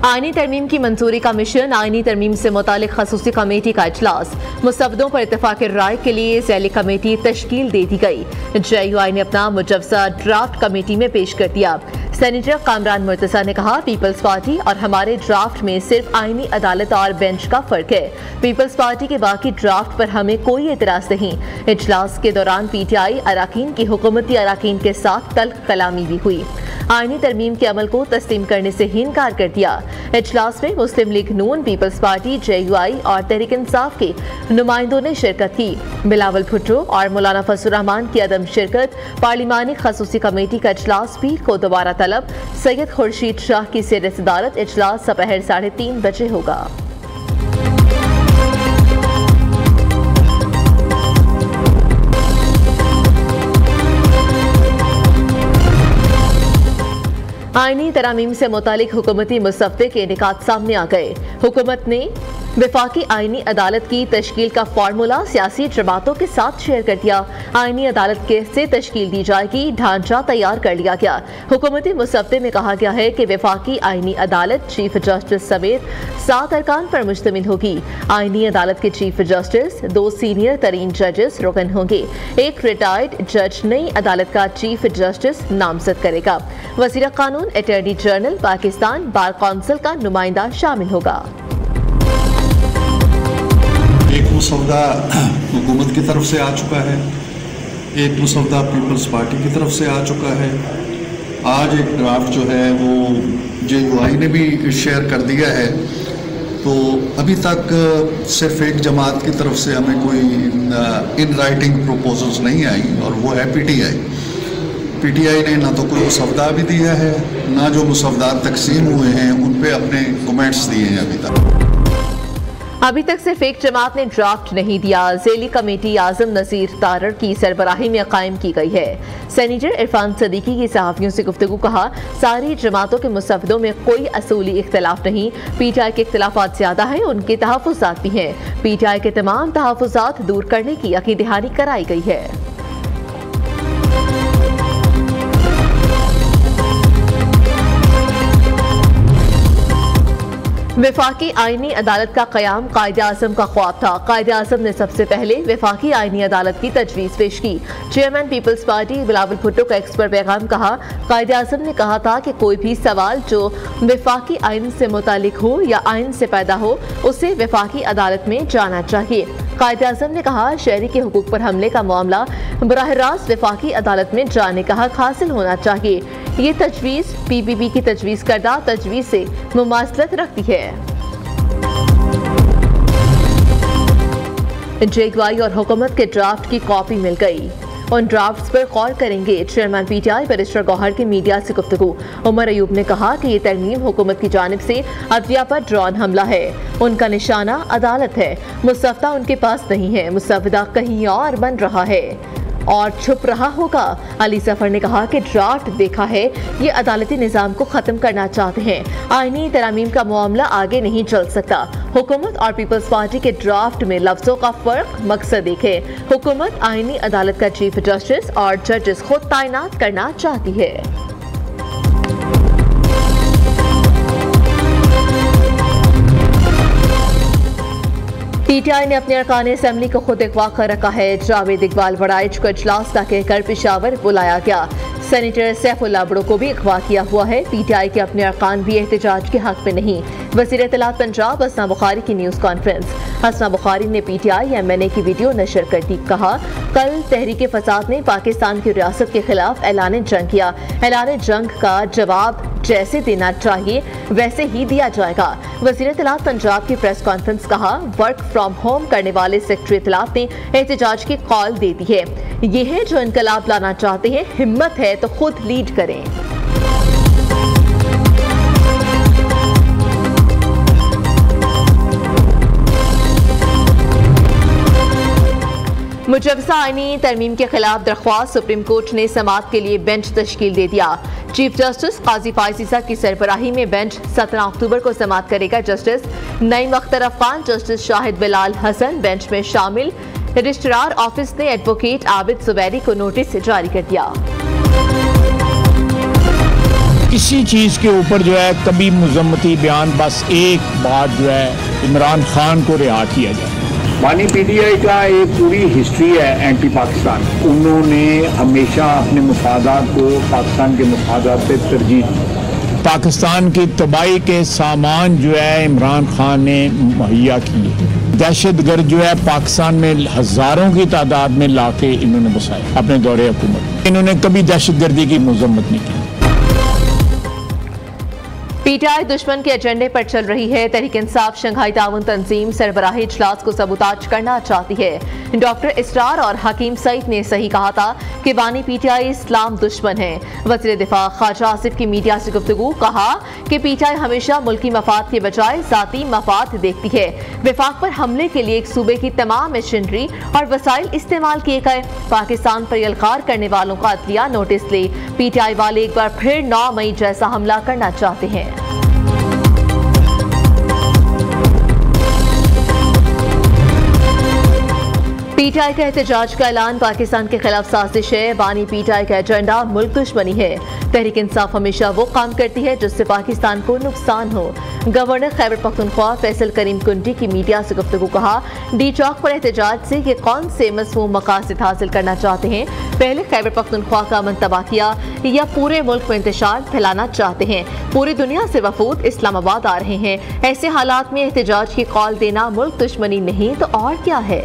आईनी तरमीम की मंजूरी का मिशन। आईनी तरमीम से मुतालिक खसूसी कमेटी का इजलास। मुसव्वदों पर इत्तफाक राय के लिए ज़ैली कमेटी तश्कील दे दी गई। JUI ने अपना मुजव्वज़ा ड्राफ्ट कमेटी में पेश कर दिया। सेनेटर कामरान मुर्तज़ा ने कहा, पीपल्स पार्टी और हमारे ड्राफ्ट में सिर्फ आईनी अदालत और बेंच का फर्क है। पीपल्स पार्टी के बाकी ड्राफ्ट पर हमें कोई एतराज नहीं। इजलास के दौरान PTI अराकीन की हुकूमती अराकीन के साथ तल्ख कलामी भी हुई। आईनी तरमीम के अमल को तस्लीम करने से ही इनकार कर दिया। इजलास में मुस्लिम लीग नून, पीपल्स पार्टी, JUI और तहरीक इंसाफ के नुमाइंदों ने शिरकत की। बिलावल भुट्टो और मौलाना फजलुर रहमान की अदम शिरकत। पार्लिमानी खसूसी कमेटी का इजलास पीर को दोबारा तलब। सैयद खुर्शीद शाह की सिर सदारत। इजलास दोपहर 3:30 बजे होगा। आईनी तरामीम से मुतालिक हुकूमती मुसव्वदे के निकात सामने आ गए। हुकूमत ने वफाकी आईनी अदालत की तश्कील का फार्मूला सियासी जमातों के साथ शेयर कर दिया। आईनी अदालत से तश्कील दी जाएगी, ढांचा तैयार कर लिया गया। हुकूमती मुसव्वदे में कहा गया है कि वफाकी आईनी अदालत चीफ जस्टिस समेत 7 अरकान पर मुश्तमिल होगी। आईनी अदालत के चीफ जस्टिस, 2 सीनियर तरीन जजेस रुकन होंगे। एक रिटायर्ड जज नई अदालत का चीफ जस्टिस नामजद करेगा। वज़ीर कानून, attorney general, Pakistan bar council का नुमाइंदा शामिल होगा। एक मुसव्वदा हुकूमत की तरफ से आ चुका है, एक मुसव्वदा पीपल्स पार्टी की तरफ से आ चुका है। आज एक ड्राफ्ट जो है वो JUI ने भी शेयर कर दिया है। तो अभी तक सिर्फ एक जमात की तरफ से हमें कोई इन राइटिंग प्रपोजल्स नहीं आई और वो है PTI ने ना तो कोई मुसव्वदा भी दिया है, ना जो मुसव्वदा तकसीम हुए हैं उन पे अपने कमेंट्स दिए हैं। अभी तक सिर्फ एक जमात ने ड्राफ्ट नहीं दिया। ज़ैली कमेटी आज़म नज़ीर तारड़ की सरबराही में कायम की गई है। सेनेटर इरफान सदीकी की सहाफ़ियों से गुफ्तगू कहा, सारी जमातों के मुसव्वदों में कोई असूली इख्तलाफ नहीं। PTI के इख्तलाफात ज़्यादा हैं, उनके तहफ़्फ़ुज़ात भी हैं। PTI के तमाम तहफ़्फ़ुज़ात दूर करने की यकीन दहानी कराई गई है। वफाकी आईनी अदालत का क़याम कायदे आज़म का ख्वाब था। कायदे आज़म ने सबसे पहले वफाकी आईनी अदालत की तजवीज़ पेश की। चेयरमैन पीपल्स पार्टी बिलावल भुट्टो का एक्स पर पैगाम कहा, कायदे आज़म ने कहा था कि कोई भी सवाल जो वफाकी आइन से मुतालिक हो या आइन से पैदा हो उसे वफाकी अदालत में जाना चाहिए। कायदे आज़म ने कहा, शहरी के हुकूक पर हमले का मामला बराह रास्त वफाकी अदालत में जाने का हक हासिल होना चाहिए। ये तजवीज़ PPP की तजवीज़ करदा तजवीज़ से मुमासलत रखती है। JUI और हुकूमत के ड्राफ्ट की कॉपी मिल गई, उन ड्राफ्ट्स पर गौर करेंगे। चेयरमैन PTI बैरिस्टर गौहर की मीडिया से गुफ्तगू। उमर अयूब ने कहा कि ये तरमीम हुकूमत की जानिब से अदलिया पर ड्रोन हमला है। उनका निशाना अदालत है, मुसव्वदा उनके पास नहीं है। मुसव्वदा कहीं और बन रहा है और छुप रहा होगा। अली सफर ने कहा कि ड्राफ्ट देखा है, ये अदालती निज़ाम को ख़त्म करना चाहते हैं। आईनी तरामीम का मामला आगे नहीं चल सकता। हुकूमत और पीपल्स पार्टी के ड्राफ्ट में लफ्ज़ों का फ़र्क, मकसद एक है। हुकूमत आईनी अदालत का चीफ जस्टिस और जजेस खुद तैनात करना चाहती है। PTI ने अपने अरकान असेंबली को खुद अगवा कर रखा है। जावेद इकबाल वड़ाइच को इजलास का कहकर पेशावर बुलाया गया। सेनेटर सैफुल्लाह बड़ो को भी अगवा किया हुआ है। PTI के अपने अरकान भी एहतजाज के हक में नहीं। वज़ीर इत्तलात पंजाब हसना बुखारी की न्यूज़ कॉन्फ्रेंस। हसना बुखारी ने PTI MNA की वीडियो नशर कर दी। कहा, कल तहरीक फसाद ने पाकिस्तान की रियासत के खिलाफ ऐलान जंग किया। ऐलान जंग का जवाब जैसे देना चाहिए वैसे ही दिया जाएगा। वज़ीर इत्तलात पंजाब की प्रेस कॉन्फ्रेंस। कहा, वर्क फ्रॉम होम करने वाले सेक्रेटरी इत्तलात ने एहतजाज की कॉल दे दी है। ये है जो इनकलाब लाना चाहते हैं, हिम्मत है तो खुद लीड करें। मुजव्वज़ा आईनी तरमीम के खिलाफ दरख्वास्त। सुप्रीम कोर्ट ने समाअत के लिए बेंच तश्कील दे दिया। चीफ जस्टिस काजी फायज़ की सरबराही में बेंच 17 अक्टूबर को समाअत करेगा। Justice Naeem Akhtar Afghan, justice Shahid Bilal Hassan bench में शामिल। रजिस्ट्रार ऑफिस ने एडवोकेट आबिद जुबैरी को नोटिस जारी कर दिया। किसी चीज़ के ऊपर जो है कभी मुजम्मती बयान, बस एक बात जो है इमरान खान को रिहा किया जाए। बानी पीटीआई का एक पूरी हिस्ट्री है एंटी पाकिस्तान। उन्होंने हमेशा अपने मफादात को पाकिस्तान के मफादात पे तरजीह दी। पाकिस्तान की तबाही के सामान जो है इमरान खान ने मुहैया किए। दहशतगर्द जो है पाकिस्तान में हजारों की तादाद में लाके इन्होंने बसाए अपने दौरे हुकूमत। इन्होंने कभी दहशतगर्दी की मजम्मत नहीं की। पीटीआई दुश्मन के एजेंडे पर चल रही है। तहरीक इंसाफ शंघाई ताउन तंजीम सरबराही इजलास को सबूताज करना चाहती है। डॉक्टर इसरार और हकीम सईद ने सही कहा था कि बानी पीटीआई इस्लाम दुश्मन है। वज़ीर दिफा ख्वाजा आसिफ की मीडिया से गुफ्तगू, कहा कि पीटीआई हमेशा मुल्की मफाद के बजाय ज़ाती मफाद देखती है। विफाक पर हमले के लिए एक सूबे की तमाम मशीनरी और वसाइल इस्तेमाल किए गए। पाकिस्तान पर यलगार करने वालों का अदलिया नोटिस ले। पीटीआई वाले एक बार फिर 9 मई जैसा हमला करना चाहते हैं। पीटीआई का एहतजाज का ऐलान पाकिस्तान के खिलाफ साजिश है। बानी पीटीआई का एजेंडा मुल्क दुश्मनी है। तहरीक इंसाफ हमेशा वो काम करती है जिससे पाकिस्तान को नुकसान हो। गवर्नर खैबर पख्तूनख्वा फैसल करीम कुंडी की मीडिया से गुफ्तगू, कहा डी चौक पर एहतजाज से ये कौन से मसमूम मकासद हासिल करना चाहते हैं। पहले खैबर पख्तूनख्वा का अमन तबाह किया या पूरे मुल्क में इंतशार फैलाना चाहते हैं। पूरी दुनिया से वफूद इस्लामाबाद आ रहे हैं। ऐसे हालात में एहतजाज की कॉल देना मुल्क दुश्मनी नहीं तो और क्या है।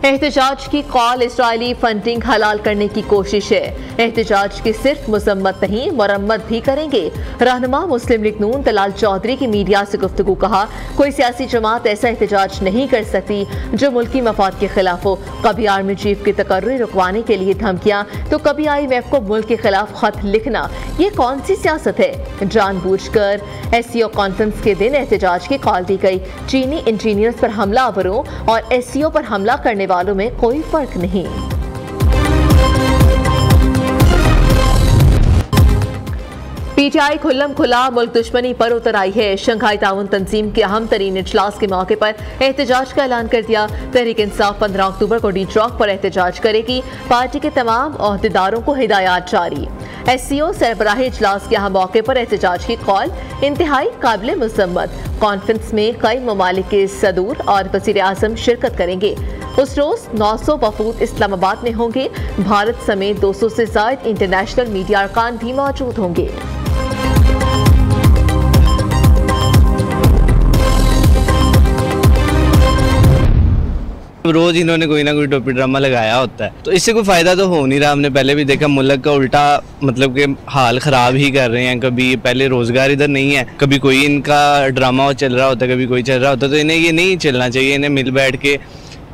एहतजाज की कॉल इस्राइली फंडिंग हलाल करने की कोशिश है। एहतजाज की सिर्फ मजम्मत नहीं मरम्मत भी करेंगे। रहनुमा मुस्लिम लीग नून तलाल चौधरी की मीडिया से गुफ्तगू, कहा कोई सियासी जमात ऐसा एहतजाज नहीं कर सकती जो मुल्की मफाद के खिलाफ हो। कभी आर्मी चीफ की तकर्री रुकवाने के लिए धमकियां तो कभी IMF को मुल्क के खिलाफ खत लिखना, ये कौन सी सियासत है। जानबूझकर SCO कॉन्फ्रेंस के दिन एहतजाज की कॉल दी गई। चीनी इंजीनियर्स पर हमलावरों और SCO पर हमला करने वालों में कोई फर्क नहीं। पीटीआई खुल्लम खुला मुल्क दुश्मनी पर उतर आई है। शंघाई ताउन तंजीम के अहम तरीन इजलास के मौके पर एहतजाज का ऐलान कर दिया। तहरीक इंसाफ 15 अक्टूबर को डी चौक पर एहतजाज करेगी। पार्टी के तमाम ओहदेदारों को हिदायत जारी। SCO सरबराही इजलास के अहम मौके पर एहतजाज की कॉल इंतहाई काबिल मुसम्मत। कॉन्फ्रेंस में कई ममालिक के सदूर और वज़ीर आज़म शिरकत करेंगे। उस रोज 900 वफूद इस्लामाबाद में होंगे। भारत समेत 200 से ज्यादा इंटरनेशनल मीडिया अरकान भी मौजूद होंगे। रोज इन्होंने कोई ना कोई टोपी ड्रामा लगाया होता है, तो इससे कोई फायदा तो हो नहीं रहा। हमने पहले भी देखा मुल्क का उल्टा मतलब कि हाल ख़राब ही कर रहे हैं। कभी पहले रोज़गार इधर नहीं है, कभी कोई इनका ड्रामा चल रहा होता है, कभी कोई चल रहा होता है। तो इन्हें ये नहीं चलना चाहिए। इन्हें मिल बैठ के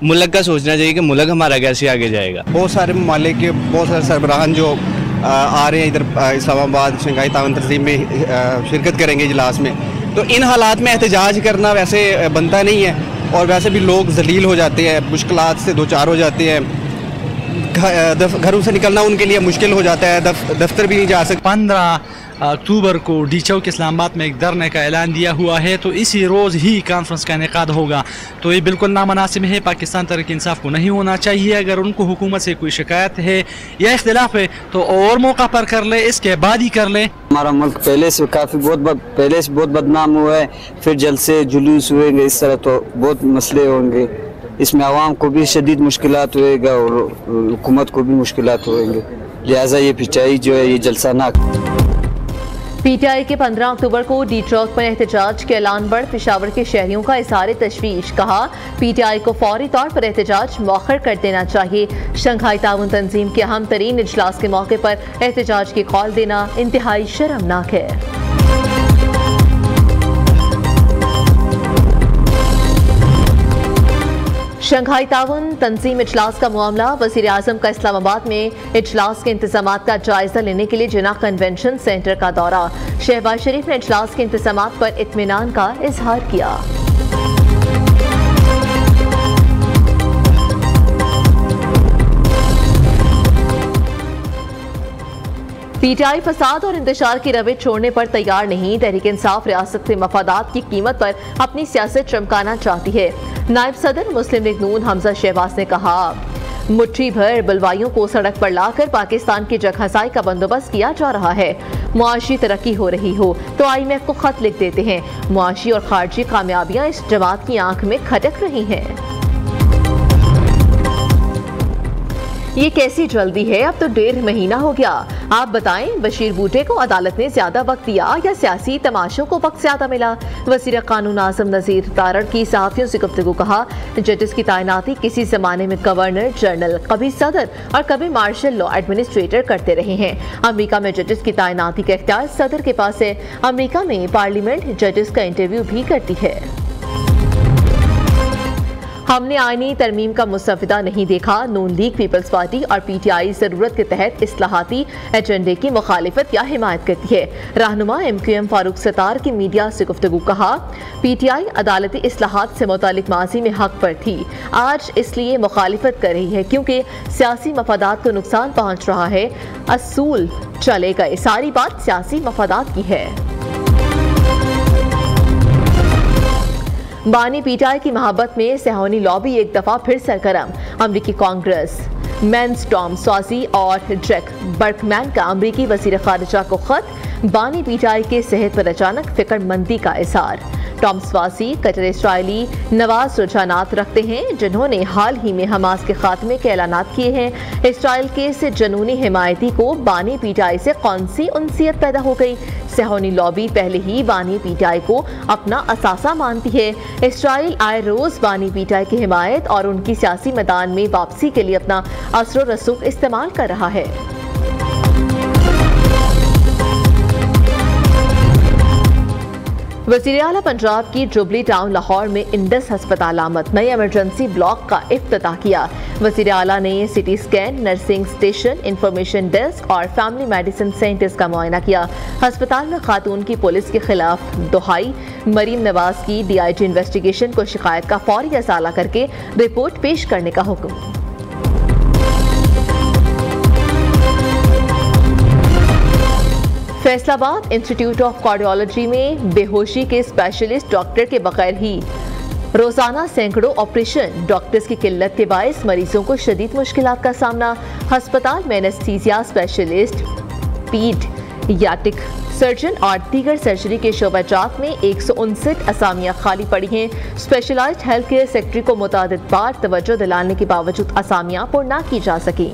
मुल्क का सोचना चाहिए कि मुल्क हमारा कैसे आगे जाएगा। बहुत सारे ममालिक के बहुत सारे सरबराहान जो आ रहे हैं इधर इस्लामाबाद शंघाई ताउन तंजीम में शिरकत करेंगे इजलास में, तो इन हालात में एहतजाज करना वैसे बनता नहीं है। और वैसे भी लोग जलील हो जाते हैं, मुश्किलात से दो चार हो जाते हैं, घरों से निकलना उनके लिए मुश्किल हो जाता है, दफ्तर भी नहीं जा सकते। 15 अक्टूबर को डी चौक इस्लामाबाद में एक धरने का ऐलान दिया हुआ है, तो इसी रोज़ ही कॉन्फ्रेंस का इनेकाद होगा। तो ये बिल्कुल नामनासिब है। पाकिस्तान तहरीक इंसाफ को नहीं होना चाहिए। अगर उनको हुकूमत से कोई शिकायत है या इख्तिलाफ है तो और मौका पर कर ले, इसके बाद ही कर ले। हमारा मुल्क पहले से काफ़ी पहले से बहुत बदनाम हुआ है, फिर जलसे जुलूस हुएंगे, इस तरह तो बहुत मसले होंगे। इसमें आवाम को भी शदीद मुश्किलात होएगा और हुकूमत को भी मुश्किलात होंगे। लिहाजा ये पिटाई जो है ये जलसा ना। पीटीआई के 15 अक्टूबर को डी चौक पर एहतजाज के ऐलान पर पेशावर के शहरियों का इज़हार तशवीश, कहा पीटीआई को फौरी तौर पर एहतजाज मौखर कर देना चाहिए। शंघाई ताउन तंजीम के अहम तरीन इजलास के मौके पर एहतजाज की कॉल देना इंतहाई शर्मनाक है। शंघाई ताउन तंजीम इजलास का मामला। वज़ीर आज़म का इस्लामाबाद में इजलास के इंतजामात का जायजा लेने के लिए जिना कन्वेंशन सेंटर का दौरा। शहबाज शरीफ ने इजलास के इंतजामात पर इत्मीनान का इजहार किया। पीटीआई फसाद और इंतशार की रवैया छोड़ने पर तैयार नहीं। तहरीक इंसाफ रियासत के मफादात की कीमत पर अपनी सियासत चमकाना चाहती है। नायब सदर मुस्लिम लीग नून हमजा शहबाज ने कहा मुट्ठी भर बलवाइयों को सड़क पर लाकर पाकिस्तान की जगहसाई का बंदोबस्त किया जा रहा है। मुआशी तरक्की हो रही हो तो IMF को खत लिख देते हैं। मुआशी और खारजी कामयाबियां इस जमात की आंख में खटक रही हैं। ये कैसी जल्दी है, अब तो 1.5 महीना हो गया। आप बताएं, बशीर बूटे को अदालत ने ज्यादा वक्त दिया या सियासी तमाशों को वक्त ज्यादा मिला? वजीर कानून आजम नजीर तारड़ की सहाफियों से गुफ्तगू कहा, जजेस की तैनाती किसी जमाने में गवर्नर जनरल, कभी सदर और कभी मार्शल लॉ एडमिनिस्ट्रेटर करते रहे हैं। अमेरिका में जजेस की तैनाती का इख्तियार सदर के पास है। अमेरिका में पार्लियामेंट जजेस का इंटरव्यू भी करती है। हमने आईनी तरमीम का मुसव्वदा नहीं देखा। नून लीग, पीपल्स पार्टी और PTI जरूरत के तहत इस्लाहाती एजेंडे की मुखालिफत या हिमायत करती है। रहनुमा MQM फारूक सत्तार की मीडिया से गुफ्तगू कहा, PTI अदालती इस्लाहात से मुतालिक माजी में हक पर थी, आज इसलिए मुखालिफत कर रही है क्योंकि सियासी मफादात को नुकसान पहुँच रहा है। असूल चले गए, सारी बात सियासी मफादात की है। बानी PTI की मोहब्बत में सेहोनी लॉबी एक दफा फिर सरगर्म। अमरीकी कांग्रेस मैंस टॉम स्वासी और जैक बर्कमैन का अमरीकी वजीर खारिजा को खत। बानी PTI के सेहत पर अचानक फिक्रमंदी का इज़हार। टॉम स्वासी कट्टर इस्राइली नवाज रुझानात रखते हैं, जिन्होंने हाल ही में हमास के खात्मे के ऐलानात किए हैं। इसराइल के इस जनूनी हिमायती को बानी PTI से कौन सी उनसियत पैदा हो गई? सेहोनी लॉबी पहले ही बानी PTI को अपना असासा मानती है। इसराइल आए रोज बानी PTI की हिमायत और उनकी सियासी मैदान में वापसी के लिए अपना असर रसूख इस्तेमाल कर रहा है। वज़ीर आला पंजाब की जुबली टाउन लाहौर में इंडस हस्पताल आमद, नए इमरजेंसी ब्लॉक का इफ्तिताह किया। वज़ीर आला ने CT scan, nursing station, information desk और फैमिली मेडिसिन सेंटर्स का मुआयना किया। अस्पताल में खातून की पुलिस के खिलाफ दुहाई, मरीम नवाज की DIG इन्वेस्टिगेशन को शिकायत का फौरी असाला करके रिपोर्ट पेश करने का हुक्म। फैसलाबाद इंस्टीट्यूट ऑफ कार्डियोलॉजी में बेहोशी के स्पेशलिस्ट डॉक्टर के बगैर ही रोजाना सैकड़ों ऑपरेशन। डॉक्टर्स की किल्लत के बायस मरीजों को शदीद मुश्किलात का सामना। अस्पताल में एनेस्थीसिया स्पेशलिस्ट, पीडियाट्रिक सर्जन और दीगर सर्जरी के शोबाजात में 159 असामियां खाली पड़ी हैं। स्पेशलाइज्ड हेल्थ केयर सेक्रेटरी को मुतादिद बार तवज्जो दिलाने के बावजूद असामियां पुर न की जा सकी।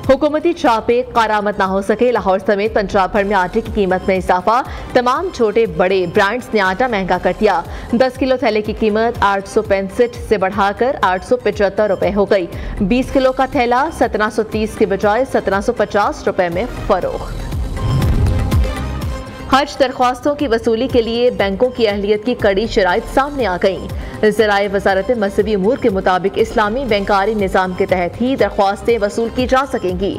हुकूमती छापे कारामद ना हो सके। लाहौर समेत पंजाब भर में आटे की कीमत में इजाफा। तमाम छोटे बड़े ब्रांड्स ने आटा महंगा कर दिया। 10 किलो थैले की कीमत 865 से बढ़ाकर 875 रुपए हो गई। 20 किलो का थैला 1730 के बजाय 1750 रुपए में फरोख्त। हज दरख्वास्तों की वसूली के लिए बैंकों की अहलियत की कड़ी शराइत सामने आ गईं। ज़राए वजारत मजहबी उमूर के मुताबिक इस्लामी बैंकारी निज़ाम के तहत ही दरख्वास्तें वसूल की जा सकेंगी।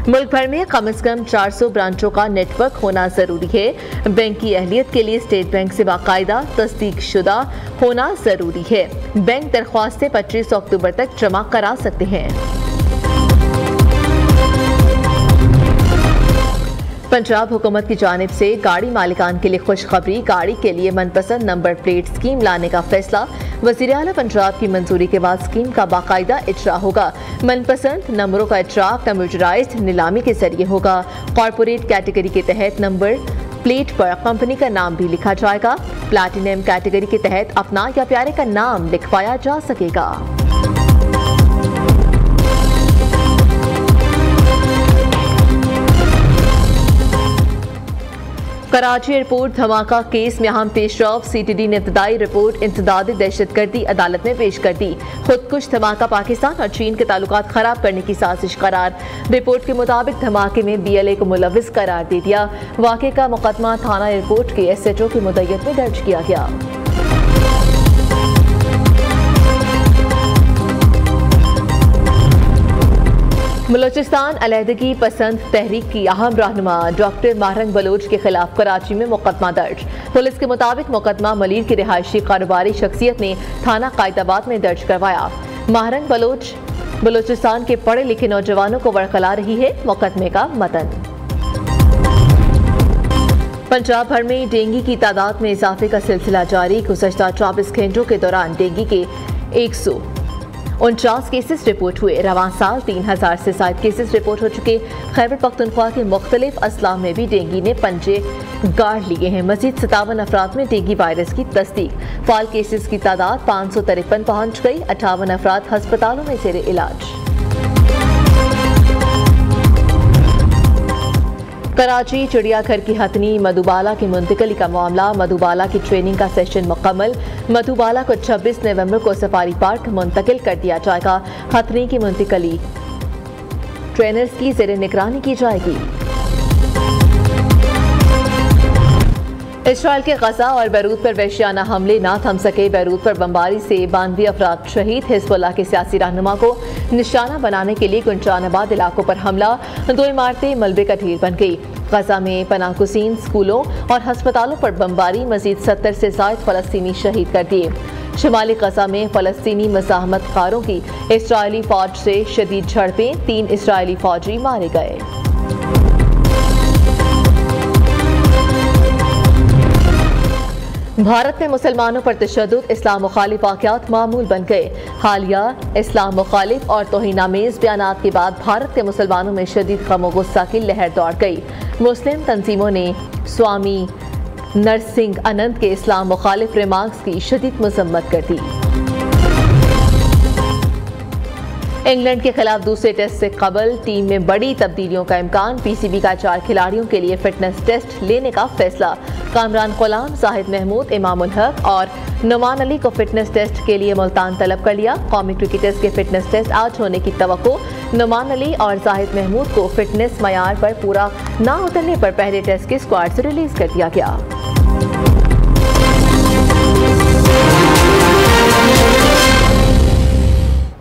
मुल्क भर में कम से कम 400 ब्रांचों का नेटवर्क होना जरूरी है। बैंक की अहलियत के लिए स्टेट बैंक से बाकायदा तस्दीक शुदा होना जरूरी है। बैंक दरख्वास्तें 25 अक्टूबर तक जमा करा सकते हैं। पंजाब हुकूमत की जानिब से गाड़ी मालिकान के लिए खुशखबरी। गाड़ी के लिए मनपसंद नंबर प्लेट स्कीम लाने का फैसला। वज़ीर आला पंजाब की मंजूरी के बाद स्कीम का बाकायदा इजरा होगा। मनपसंद नंबरों का इजरा कंप्यूटराइज्ड नीलामी के जरिए होगा। कॉर्पोरेट कैटेगरी के तहत नंबर प्लेट पर कंपनी का नाम भी लिखा जाएगा। प्लैटिनम कैटेगरी के तहत अपना या प्यारे का नाम लिखवाया जा सकेगा। कराची एयरपोर्ट धमाका केस में अहम पेशरफ। CTD ने इब्तदाई रिपोर्ट इंसदादी दहशतगर्दी अदालत में पेश कर दी। खुदकुश धमाका पाकिस्तान और चीन के ताल्लुकात खराब करने की साजिश करार। रिपोर्ट के मुताबिक धमाके में BLA को मुलविस करार दे दिया। वाक़े का मुकदमा थाना एयरपोर्ट के SHO की मुद्दत में दर्ज किया गया। बलोचिस्तान अलहदगी पसंद तहरीक की अहम रहनुमा डॉक्टर महरंग बलोच के खिलाफ कराची में मुकदमा दर्ज। पुलिस के मुताबिक मुकदमा मलिर की रिहायशी कारोबारी शख्सियत ने थाना कायदाबाद में दर्ज करवाया। महरंग बलोच बलोचिस्तान के पढ़े लिखे नौजवानों को वरगला रही है। मुकदमे का मतन पंजाब भर में डेंगू की तादाद में इजाफे का सिलसिला जारी। गुज़श्ता 24 घंटों के दौरान डेंगू के 149 केसेस रिपोर्ट हुए। रवां साल 3000 से ज्यादा केसेस रिपोर्ट हो चुके। खैबर पख्तूनख्वा के मुख्तलिफ अजला में भी डेंगू ने पंजे गाड़ लिए हैं। मजीद 57 अफराद में डेंगू वायरस की तस्दीक। फाल केसेस की तादाद 553 पहुंच गई। 58 अफराद हस्पतालों में जेर इलाज। कराची चिड़ियाघर की हथनी मधुबाला की मुंतकली का मामला। मधुबाला की ट्रेनिंग का सेशन मुकम्मल। मधुबाला को 26 नवंबर को सफारी पार्क मुंतकिल कर दिया जाएगा। हथनी की मुंतकली ट्रेनर्स की जेर निगरानी की जाएगी। इसराइल के गजा और बैरूत पर वहशियाना हमले ना थम सके। बैरूत पर बमबारी से 92 अफराद शहीद। हिजबुल्लाह के सियासी रहनुमा को निशाना बनाने के लिए गुंजानाबाद इलाकों पर हमला। 2 इमारतें मलबे का ढेर बन गई। गजा में पनाहगुज़ीन स्कूलों और हस्पतालों पर बमबारी। मजीद 70 से ज़ायद फ़लस्तीनी शहीद कर दिए। शुमाली गजा में फ़लस्तीनी मज़ाहमतकारों की इसराइली फ़ौज से शदीद झड़पें। 3 इसराइली फ़ौजी मारे गए। भारत में मुसलमानों पर तशद्दुद, इस्लाम मुखालिफ वाक़यात मामूल बन गए। हालिया इस्लाम मुखालिफ और तौहीनामेज़ बयानात के बाद भारत के मुसलमानों में शदीद गम गुस्सा की लहर दौड़ गई। मुस्लिम तंजीमों ने स्वामी नरसिंह अनंत के इस्लाम मुखालिफ रिमार्क्स की शदीद मजम्मत कर दी। इंग्लैंड के खिलाफ दूसरे टेस्ट से कबल टीम में बड़ी तब्दीलियों का इम्कान। पीसीबी का 4 खिलाड़ियों के लिए फिटनेस टेस्ट लेने का फैसला। कामरान गुलाम, जाहिद महमूद, इमामुल हक और नुमान अली को फिटनेस टेस्ट के लिए मुल्तान तलब कर लिया। कौमी क्रिकेटर्स के फिटनेस टेस्ट आज होने की तवक्को। नुमान अली और जाहिद महमूद को फिटनेस मयार पर पूरा ना उतरने पर पहले टेस्ट के स्क्वाड से रिलीज कर दिया गया।